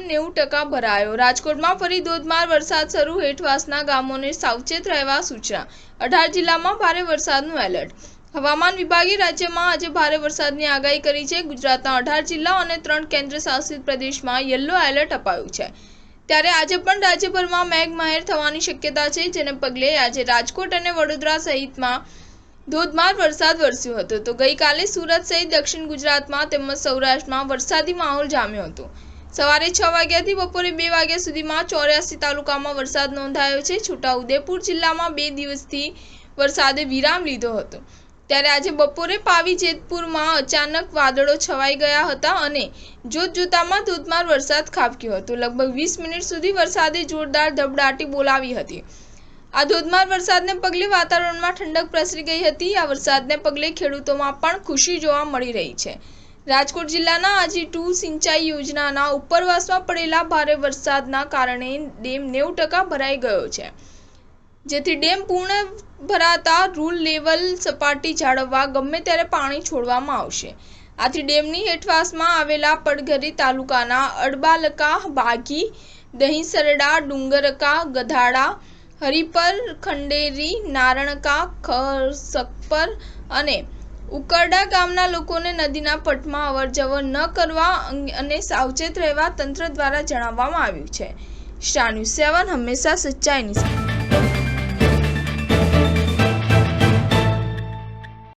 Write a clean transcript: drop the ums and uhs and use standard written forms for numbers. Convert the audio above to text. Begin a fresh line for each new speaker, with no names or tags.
90% ભરાયો। રાજકોટમાં ફરી ધોધમાર વરસાદ શરૂ, હેઠવાસના ગામોને સાવચેત રહેવા સૂચના। 18 જિલ્લામાં ભારે વરસાદનું એલર્ટ। હવામાન વિભાગે રાજ્યમાં આજે ભારે વરસાદની આગાહી કરી છે। ગુજરાતના 18 જિલ્લાઓ અને 3 કેન્દ્ર શાસિત પ્રદેશમાં યલો એલર્ટ અપાયું છે। ત્યારે આજે પણ રાજ્યભરમાં મેઘમહેર થવાની શક્યતા છે, જેને પગલે આજે રાજકોટ અને વડોદરા સહિતમાં ધોધમાર વરસાદ વરસ્યો હતો। તો ગઈકાલે સુરત સહિત દક્ષિણ ગુજરાતમાં તેમજ સૌરાષ્ટ્રમાં વરસાદી માહોલ જામ્યો હતો। સવારે 6 વાગ્યાથી બપોરે 2 વાગ્યા સુધીમાં 84 તાલુકામાં વરસાદ નોંધાયો છે। છોટાઉદેપુર જિલ્લામાં 2 દિવસથી વરસાદે વિરામ લીધો હતો। ત્યારે આજે બપોરે પાવી જેતપુરમાં અચાનક વાદળો છવાઈ ગયા હતા અને જોતજોતામાં ધોધમાર વરસાદ ખાબક્યો હતો। લગભગ 20 મિનિટ સુધી વરસાદે જોરદાર ધબડાટી બોલાવી હતી। આ ધોધમાર વરસાદને પગલે વાતાવરણમાં ઠંડક પ્રસરી ગઈ હતી। આ વરસાદને પગલે ખેડૂતોમાં પણ ખુશી જોવા મળી રહી છે। રાજકોટ જિલ્લાના આજી 2 સિંચાઈ યોજનાના ઉપરવાસમાં પડેલા ભારે વરસાદના કારણે ડેમ 90% ભરાઈ ગયો છે, જેથી ડેમ પૂર્ણ ભરાતા રૂલ લેવલ સપાટી જાળવવા ગમે ત્યારે પાણી છોડવામાં આવશે। આથી ડેમની હેઠવાસમાં આવેલા પડઘરી તાલુકાના અડબાલકા, બાગી, દહીસરડા, ડુંગરકા, ગધાડા, હરિપર, ખંડેરી, નારણકા, ખસકપર અને ઉકરડા ગામના લોકોને નદીના પટમાં અવરજવર ન કરવા અને સાવચેત રહેવા તંત્ર દ્વારા જણાવવામાં આવ્યું છે। સ્ટાર ન્યૂઝ 7 હંમેશા સચ્ચાઈની સાથે।